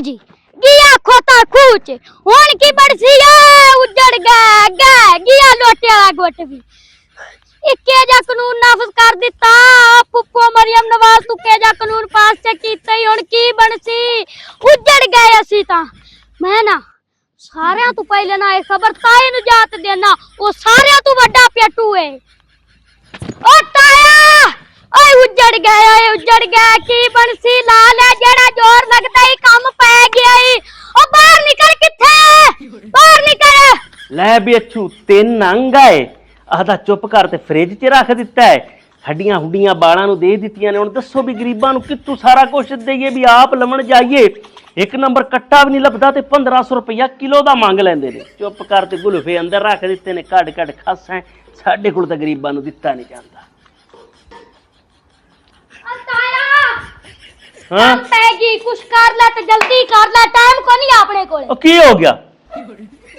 जी गिया खोता खूच हुन की बरसी उजड़ गया गिया लोटे वाला गोट भी इक्के जा कानून नाफज कर दिता पुप्पो मरियम नवाज तू के जा कानून पास से कीते हुन की बनसी उजड़ गए असी ता मैं ना सारे तू पहले ना ये खबर ताए नु जात देना वो सारे तू बड़ा पेटू है ओ ताया ओए उजड़ गया की बनसी लाल है जेड़ा जोर लगदा ही काम पै गया ही ओ बाहर निकल किथे बाहर निकल ले भी अच्छू तीन अंग आए आधा चुप कर ते फ्रिज च रख दिता है हड्डियां हुड्डियां बालां नूं दे दित्तियां ने हुण दसो भी गरीबां नूं कित्थों सारा कुछ देईए भी आप लमण जाइए एक नंबर कट्टा भी नहीं लभदा ते 1500 रुपया किलो दा मंग लैंदे ने चुप कर ते गुलफे अंदर रख दित्ते ने कड कड खस है साडे कोल तां गरीबां नूं दित्ता नहीं जांदा हां पैगी कुछ कर ले ते जल्दी कर ले टाइम को नहीं अपने कोल ओ की हो गया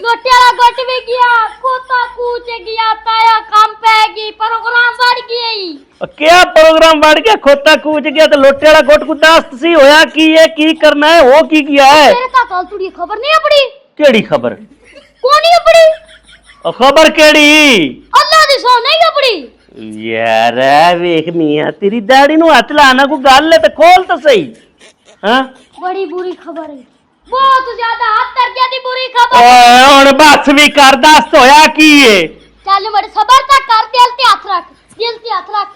लोटे वाला गोट भी गया खोता कूच गया ताया काम पैगी प्रोग्राम बढ़ गई क्या प्रोग्राम बढ़ गया खोता कूच गया तो लोटे वाला गोट को दस्त सी होया की है की करना है वो की किया है तेरे ता कल तुड़ी खबर नहीं अपड़ी केड़ी खबर कोनी अपड़ी ओ खबर केड़ी अल्लाह दी सो नहीं अपड़ी यार वेख मियां तेरी दाढ़ी नु हाथ लाना को गल है तो खोल तो सही हां बड़ी बुरी खबर है बहुत ज्यादा हाथ तर गया दी बुरी खबर ओए हुन बस भी कर दस्त होया की है चल बड़े सबर तक कर दिल ते हाथ रख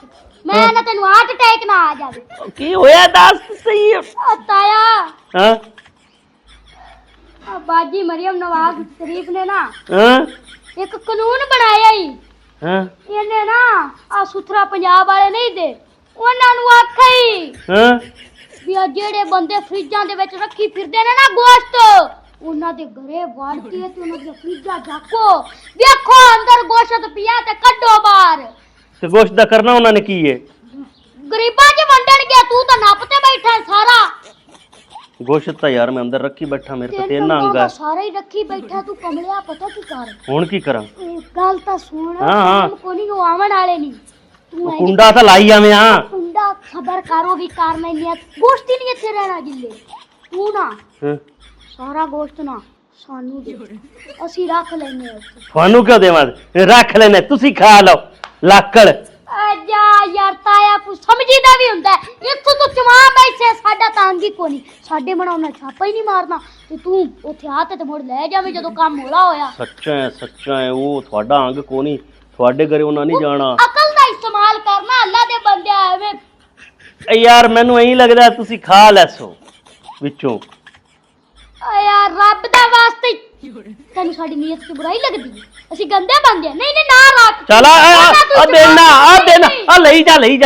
मैं ना तेनु हार्ट अटैक ना आ जावे की होया दस्त सही ताया हां बाजी मरियम नवाज शरीफ ने ना हां एक कानून बनाया ही हां ਇਹਨੇ ना आ सुथरा पंजाब वाले नहीं दे ਉਹਨਾਂ ਨੂੰ ਆਖਈ हां ਵੀ ਆ ਜਿਹੜੇ ਬੰਦੇ ਫਰਿੱਜਾਂ ਦੇ ਵਿੱਚ ਰੱਖੀ ਫਿਰਦੇ ਨੇ ਨਾ ਗੋਸ਼ਤ ਉਹਨਾਂ ਦੇ ਘਰੇ ਵੜ ਕੇ ਤੇ ਉਹਨਾਂ ਦੇ ਫਰਿੱਜਾਂ ਝਾਕੋ ਵੇਖੋ ਅੰਦਰ ਗੋਸ਼ਤ ਪਿਆ ਤੇ ਕੱਢੋ ਬਾਹਰ ਤੇ ਗੋਸ਼ਤ ਦਾ ਕਰਨਾ ਉਹਨਾਂ ਨੇ ਕੀ ਹੈ ਗਰੀਬਾਂ 'ਚ ਵੰਡਣ ਗਿਆ ਤੂੰ ਤਾਂ ਨੱਪ ਤੇ ਬੈਠਾ ਸਾਰਾ गोश्त तो यार मैं अंदर रखी बैठा मेरे तो तेन अंग है सारा ही रखी बैठा तू कमलिया पता की कर हुन की करा गल ता सुन हां को नहीं आवन वाले नहीं तू कुंडा तो लाई आवे हां कुंडा खबर करो भी कार में नहीं गोश्त ही नहीं अच्छे रहना जिले तू ना सारा गोश्त ना सानू दे ਅਸੀਂ ਰੱਖ ਲੈਨੇ ਆ ਤੁਹਾਨੂੰ ਕਿਉਂ ਦੇਵਾਂ ਰੱਖ ਲੈਨੇ ਤੁਸੀਂ ਖਾ ਲਓ ਲੱਕੜ आजा यार ताया कुछ समझीदा भी हुंदा है इत्थों तो चमा बैठे साडा तांगी कोनी साडे बनाउना छापा ही नहीं मारना ते तू ओथे आ ते मुड़ ले जावे जदों काम होला होया सच्चा है वो ਤੁਹਾਡਾ ਅੰਗ ਕੋਨੀ ਤੁਹਾਡੇ ਘਰੇ ਉਹਨਾਂ ਨਹੀਂ ਜਾਣਾ अकल दा इस्तेमाल करना अल्लाह दे बंदे आवे ए यार ਮੈਨੂੰ ਐਂ ਲੱਗਦਾ ਤੁਸੀਂ ਖਾ ਲੈਸੋ ਵਿੱਚੋਂ आ यार रब दा वास्ते ਤੈਨੂੰ ਸਾਡੀ ਨੀਅਤ ਤੇ ਬੁਰਾਈ ਲੱਗਦੀ ਅਸੀਂ ਗੰਦੇ ਬੰਦੇ ਨਹੀਂ ਨਹੀਂ ਨਾ ਰੱਖ चल आ देना आ ਲਈ ਜਾ ਲਈ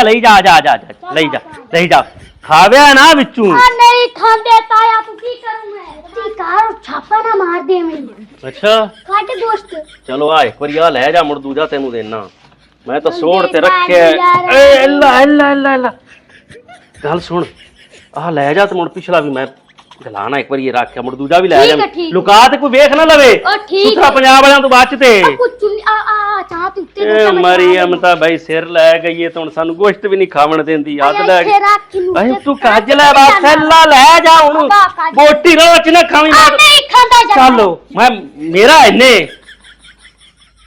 ਜਾ ਖਾਵਿਆ ਨਾ ਵਿੱਚੋਂ ਆ ਨਹੀਂ ਖਾਂਦੇ ਤਾਇਆ ਤੂੰ ਕੀ ਕਰੂ ਮੈਂ ਤੀ ਕਾਰ ਛਾਪਾ ਨਾ ਮਾਰ ਦੇ ਮੈਨੂੰ ਅੱਛਾ ਕੱਟ ਦੋਸਤ ਚਲੋ ਆ ਇੱਕ ਵਾਰੀ ਆ ਲੈ ਜਾ ਮੁੜ ਦੂਜਾ ਤੈਨੂੰ ਦੇਣਾ ਮੈਂ ਤਾਂ ਸੋੜ ਤੇ ਰੱਖਿਆ ਏ ਅੱਲਾ ਗੱਲ ਸੁਣ ਆ ਲੈ ਜਾ ਤੇ ਮੁੜ ਪਿਛਲਾ ਵੀ ਮੈਂ ਗਲਾਣਾ ਇੱਕ ਵਾਰੀ ਇਹ ਰੱਖਿਆ ਮੁੜ ਦੂਜਾ ਵੀ ਲੈ ਜਾ ਲੁਕਾ ਤੇ ਕੋਈ ਵੇਖ ਨਾ ਲਵੇ ਸੁਥਰਾ ਪੰਜਾਬ ਵਾਲਿਆਂ ਤੋਂ ਬਾਅਦ ਚ ਤੇ ਚਾਹ ਤੂੰ ਉੱਤੇ ਮਰੀਮ ਤਾਂ ਬਾਈ ਸਿਰ ਲੈ ਗਈ ਏ ਹੁਣ ਸਾਨੂੰ ਗੋਸ਼ਤ ਵੀ ਨਹੀਂ ਖਾਵਣ ਦਿੰਦੀ ਯਾਦ ਲੈ ਬਾਈ ਤੂੰ ਕੱਜ ਲੈ ਬਸ ਥੈਲਾ ਲੈ ਜਾ ਹੁਣ ਬੋਟੀ ਰੋਚ ਨਾ ਖਾਵੀਂ ਨਹੀਂ ਖਾਂਦਾ ਜਾ ਚਲੋ ਮੈਂ ਮੇਰਾ ਇਹਨੇ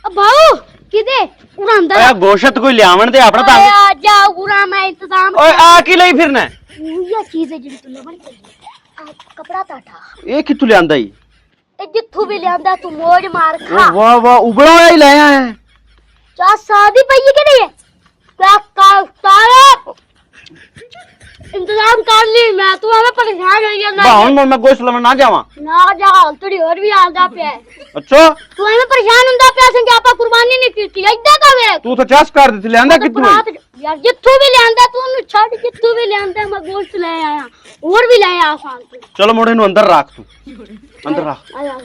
ਬਾਉ ਕਿਦੇ ਉਰਾਂਦਾ ਆ ਗੋਸ਼ਤ ਕੋਈ ਲਿਆਵਣ ਦੇ ਆਪਣਾ ਤਾਂ ਆ ਜਾ ਉਰਾ ਮੈਂ ਇੰਤਜ਼ਾਮ ਓਏ ਆ ਕੀ ਲਈ ਫਿਰਨਾ ਇਹ ਚੀਜ਼ ਹੈ ਜਿਹੜੀ ਤੂੰ ਲੱਭਣ कपड़ा टाटा ਇਹ ਕਿੱਥੋਂ ਲਿਆਂਦਾ ਈ ਇਹ ਜਿੱਥੋਂ ਵੀ ਲਿਆਂਦਾ ਤੂੰ ਮੋਜ ਮਾਰ ਖਾ ਵਾਹ ਵਾਹ ਉਬੜਾ ਹੋਇਆ ਹੀ ਲੈ ਆਇਆ ਚਾਹ ਸਾਦੀ ਪਈ ਕਿ ਨਹੀਂ ਹੈ ਸਾਰਾ ਇੰਤਜ਼ਾਮ ਕਰ ਲਈ ਮੈਂ ਤੂੰ ਐਵੇਂ ਪਰੇਸ਼ਾਨ ਹੋਈ ਜਾਂਦਾ ਬਾ ਹੁਣ ਮੈਂ ਗੋਸ਼ਤ ਲਵਣ ਨਾ ਜਾਵਾਂ ਨਾ ਜਾ ਥੋੜੀ ਹੋਰ ਵੀ ਆਲਦਾ ਪਿਆ ਅੱਛਾ ਤੂੰ ਐਵੇਂ ਪਰੇਸ਼ਾਨ ਹੁੰਦਾ ਪਿਆ ਸੰਗ ਆਪਾਂ ਕੁਰਬਾਨੀ ਨਹੀਂ ਕੀਤੀ ਏਦਾਂ ਦਾ ਵੇ ਤੂੰ ਤਾਂ ਚੈਸ ਕਰ ਦਿੱਤੀ ਲਿਆਂਦਾ ਕਿੱਥੋਂ ਯਾਰ ਜਿੱਥੋਂ ਵੀ ਲਿਆਂਦਾ ਤੂੰ ਉਹਨੂੰ ਛੱਡ ਜਿੱਥੋਂ ਵੀ ਲਿਆਂਦਾ ਮੈਂ ਗੋਸ਼ਤ ਲੈ ਆਇਆ ਹੋਰ ਵੀ ਲੈ ਆ ਆਸਾਨ ਚਲੋ ਮੋੜੇ ਨੂੰ ਅੰਦਰ ਰੱਖ ਤੂੰ ਅੰਦਰ ਰੱਖ ਆ ਜਾ